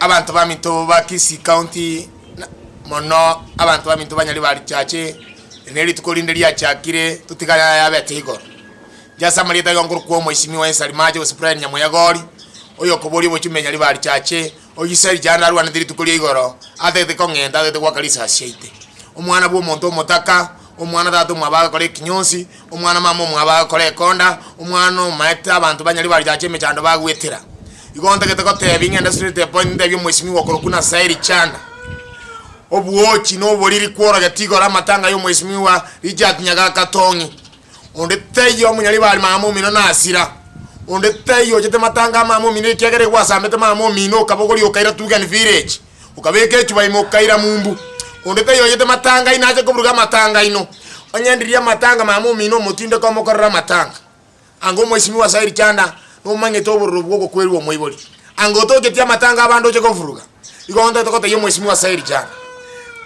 abantu baminto bakisi county mono abantu baminto banyali bali chache neri tukolinde lya chakire tutikala yabete igoro jasa marieta yonguru kwa mheshimiwa Ensari Mache osprani nyamoya gori oyo kobori bo chimenya li bali chache oyisari jana rwana ndiri tukoli igoro atete kongenda atete kwa kalisa sheite omwana bwo monto motaka omwana tatu mwabaga kole kinyonsi omwana mama mwabaga kole konda omwana maeta abantu banyali bali chache mechando bagwetera igonta ketako tebinga ndasirite point ndebyo mheshimiwa korokuna sairi chanda obuochi no boliri kwora gatigo la matanga yo mheshimiwa Richard Nyaga Katongi onde teyo munyali bali mama mino nasira onde teyo jete matanga mama mino kyagere kwasambete mama mino kabogoli okaira tugan village ukabeke echuba imokaira mumbu onde teyo jete matanga inaje kuburuga matanga ino onyendiria matanga mama mino mutinde kwa mokorra matanga ango mheshimiwa Sairi Chanda no mangete oburubwo kweri wo moiboli ango to ketia matanga abando je kofuruga igonda tokote yo mheshimiwa Sairi Chanda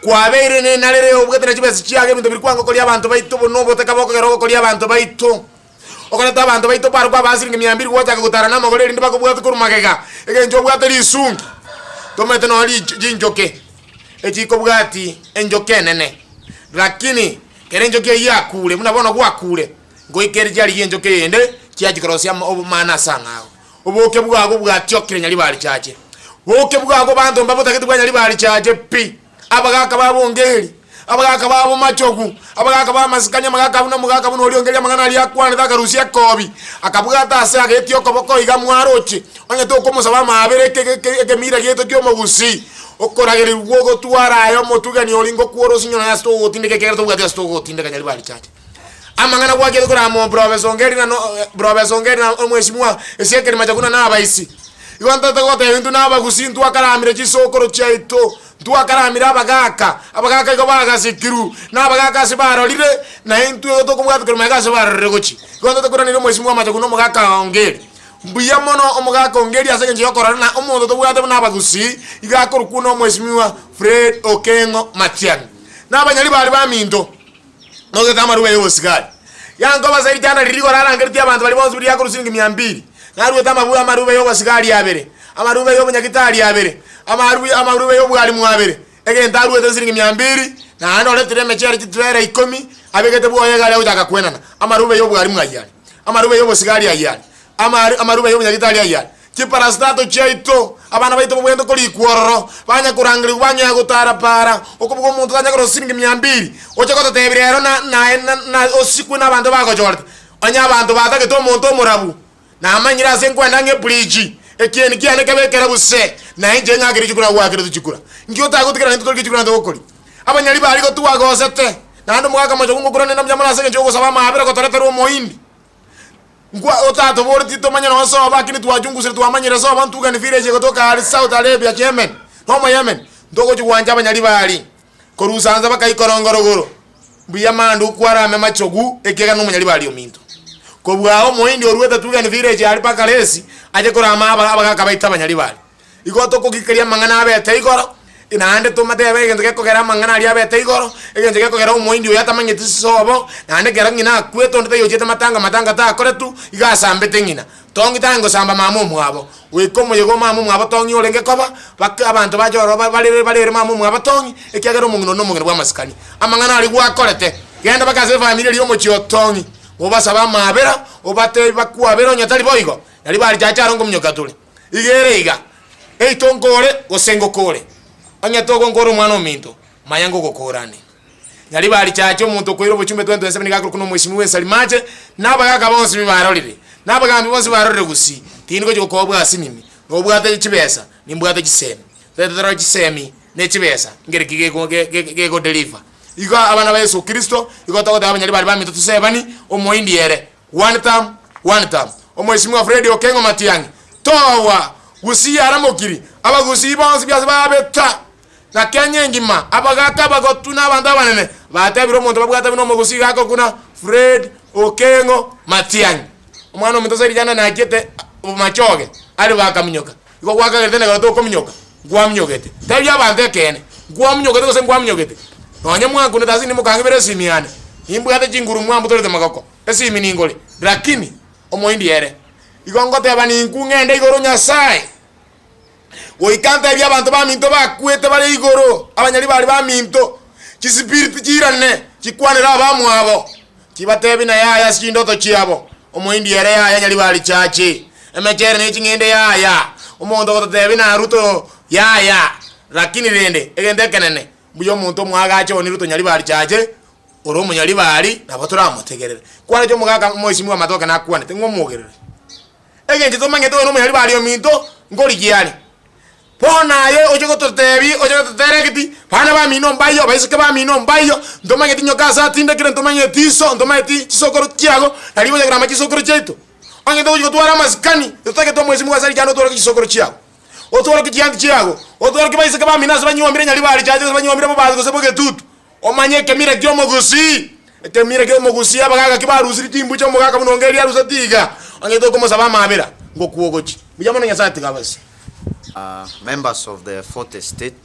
kwa beire ne nalere obwetera chibesi chiage bintu birikwango koli abantu baito bonobo tekaboko kero koli abantu baito okonata abantu baito paru kwa basiringa 200 kwata kutara na magole ndi bakobwata kurumagega egenjo bwata lisungi tomete no ali jinjoke echiko bwati enjoke nene lakini kerenjoke yakule munabona kwakule ngoikeri jali yenjoke yende kyagikorosia obumana sanga oboke bwago bwatyo nyali bali chache boke bwago bantu mbabota ketu nyali bali chache pi abagaka babongeri abagaka babo machogu abagaka ba masikanya magaka buno mugaka buno oliongeri mangana ali akwana dakarusia kobi akabugata ase ageti okoboko iga mwarochi onye to komusaba mabere ke mira geto kyo mogusi okorageri gwogo twarayo motugani olingo kworo sinyo na sto gotindeke kerto bwati sto gotindeka nyali bali chache amangana gwake kora mo professor ngeri na professor ngeri na mheshimiwa esiekeri machaguna na abaisi igonta togote bintu na abagusi ntu akaramire chisokoro chaito tuakaramira abagaka iko bagasikiru na abagaka sibarolire na intu to kubwatu kurumega sibarore gochi gondo to kuranira mheshimiwa Machagu no mugaka ongeri mbuya mono omugaka ongeri asenge nje yokorana na omuntu to bwate na abagusi igakuru kuno mheshimiwa Fred Okengo Matiang'i na abanyali bali baminto no getama ruwe yosigari yango basairi tana ririko rarangiriti abantu bali bonzi buri yakuru singi 200 na ruwe tama buya maruwe yosigari yabere amaruwe yo munyakitali yabere amaruwe yo bwali mwabere egenda ruwe tesiringi 200 na ano letire mechere kitwere 10 abegete bwoye gale utaka kwenana amaruwe yo bwali mwayali amaruwe yo bosigari yayali amaruwe yo munyakitali yayali kiparastato chaito abana baito bwendo koli kworo banya kurangiri banya gutara para okubugo muntu tanya koro siringi 200 ochakota tebirero na osiku na bantu bako jorte anya abantu batake to muntu murabu na amanyira senkwenda nge bridge ekieni kiane kabekera buse na inje ngagiri chikura wakire tuchikura ngiyo tagutikira ntu toliki chikura ndokoli abanyali bali ko tuwagosete na ndo mwaka Machagu ngokura nenda mjamala senge njogo saba mahabera ko toretero moindi ngwa otato borti to manyana waso bakini tuwajungusire tuwamanyira so abantu gani village ko toka ali South Arabia Yemen no mo Yemen ndoko chiwanja abanyali bali ko rusanza bakayikorongorogoro mbuya mandu kwara me Machagu ekega no munyali bali ominto ko bwao moindi orueta tugani village ali pakalesi aje kora amaba abagaka baita abanyali bali igoto ko kikeria mangana abete igoro inande to matebe ngende ke kogera mangana ali abete igoro ngende ke kogera umuindi uyata manyeti sobo nande gera ngina kweto ndete yojete matanga ta kore tu igasambete ngina tongi tango samba mamu mwabo wikomo yego mamu mwabo tongi olenge koba bakka abantu bajoro balere mamu mwabo tongi ekagera umungino no mungino bwa masikani amangana ali gwa korete genda bakaze family liyo mochi tongi obasaba mabera obate bakuabera nyatali boigo yali bali chacharo ngomnyoka tule igerega eitongore gosengo kore anya togo ngoro mwana ominto mayango gokorane yali bali chacho muntu kwiro buchumbe 2027 gakuru kuno mheshimiwa Ensari Mache nabagaka bonsi bibarolire nabagambi bonsi barolire gusi tiniko chokobwa asinimi ngobwate chibesa nimbwate chisemi tetero chisemi ne chibesa ngere kigego deliver iga abana ba Yesu Kristo igo togo abanyali bali baminto tusebani omoindi ere one time omweshimiwa Fred Okengo Matiang'i towa gusi aramokiri abagusi bonsi byase babeta na Kenya ngima abagaka bagotuna abantu abanene batabiro muntu babwata bino mugusi gako kuna Fred Okengo Matiang'i omwana omuntu Zaheer jana na kete machoge ali bakaminyoka iko kwaka gete na to kominyoka gwamnyogete tabya abantu kene gwamnyogete ko se gwamnyogete nonya mwangu ndazini mukangibere simiane imbwate chinguru mwambu tolete makoko esimi ningole lakini omoindi ere igongote abani nkungende igoro Nyasaye Oikanta bya abantu ba minto bakwete bali igoro abanyali bali ba minto chispirit chirane chikwanira abamu abo chibatebi na yaya sindoto chiabo omuindi yere yaya nyali bali chache emechere ne chingende yaya omondo gotebi na ruto yaya lakini rende egende kenene buyo muntu mwagache oni ruto nyali bali chache oro munyali bali nabatura mutegerere kwana cyo mugaka moisimu amatoka nakwane tengo mugerere egenje to mangeto no munyali bali ominto ngori giani pona ye ojo gotebi ojo goteregiti bana ba mino mbayo baisike ba mino mbayo ndoma ngetinyo kasa tinde kire ndoma nyetiso ndoma yeti chisokoro chiago nalibo grama chisokoro cheto angendo ojo twara maskani tutake to mwezi mwazali jano twara chisokoro chiago otwara kijiandi chiago otwara kibaisike ba mina zbanyombire nyali bali chaje zbanyombire bo bazo seboke tutu omanye kemire kyo mogusi kemire kyo mogusi abagaga kibarusiri timbu cyo mugaka munongeri arusatiga angendo komo saba mabera ngokuogochi bijamona nyasati kabasi. Members of the fourth estate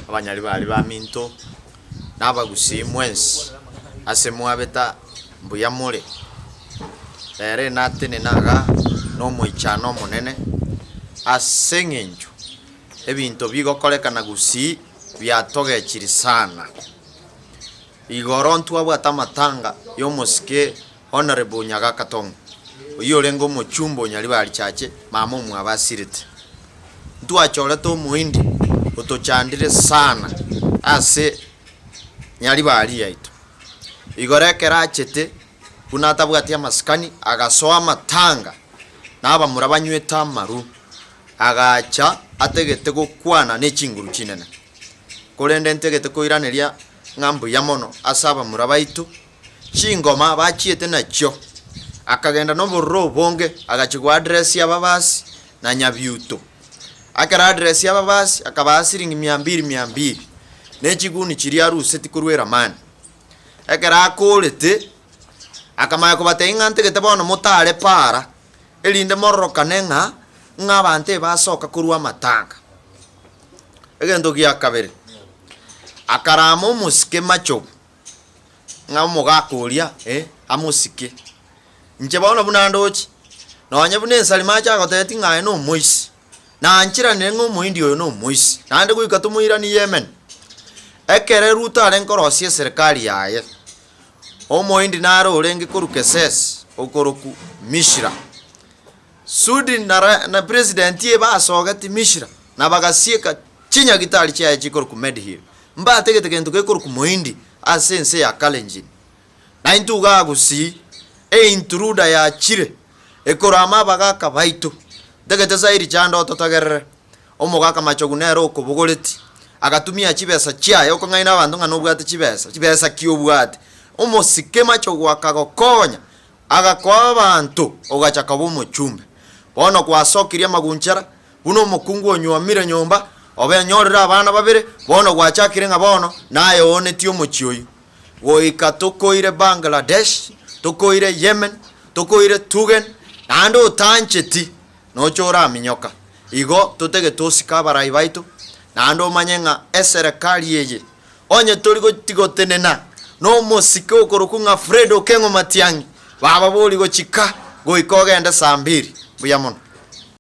abanyali bali ba minto nabagusi mwensi asemwabeta mbuyamule ere natene naga no moichano monene asengenjo ebinto bigokoreka na gusi byatogechiri sana igorontu abwata matanga yomosike honorable Nyaga Katongo oyo lengo mochumbo nyali bali chache mamo mwabasirite ntuachole to muindi utochandire sana ase nyali bali yaito igorekera chete unatabwatia maskani agasoa matanga naba murabanyweta maru agacha ategete gukwana n'ekinguru kinene kolende ntegete koiraneria ngambu ya mono asaba murabaito chingoma bachiete nakyo akagenda no burro bonge agachigwa address ya babasi na nyabyuto akara address ya babasi akabasiringi 200 n'ekiguni kiri aruseti kurwera man akara akolete akamaya kubatenga ntegete bono mutale para elinde morroka nenga ngabante basoka kurwa matanga egendo gya kabere akaramo musike macho ngamo gakuria amusike nje bono bunandochi nonye bune Ensari Mache agoteti ngaye no moisi na anchira nengo muindi oyo no moisi nande guika tumuira ni Yemen ekere ruta arenkorosie serikali yaye omoindi naro orenge kurukeses okoroku mishira sudi na president ye basogati mishira na bagasieka chinya gitali chaye chikoruku medhill mba tegete kento kekoruku moindi asense ya kalenjin na intuga gusi intruda ya chire ekorama bagaka baito tegete zairi chando totagerere omugaka machogunero okobogoleti agatumia chibesa chiaye okongaina abandu ngano bwate chibesa kiobwate omosike macho gwakagokonya agakwa abantu ogachaka bomochumbe bono kwasokiria magunchara buno mukungu onyuamire nyomba obe nyorera abana babere bono gwachakire nga bono naye onetio mochioyu goika tokoire Bangladesh tokoire Yemen tokoire Tugen nando tancheti nochora minyoka igo tutege tosika barai baito nando manyenga eserikali yeye onye torigo tigotenena no mosike okorokunga Fredo Kengo Matiangi baba boli go chika go ikogenda saa 2 buyamono.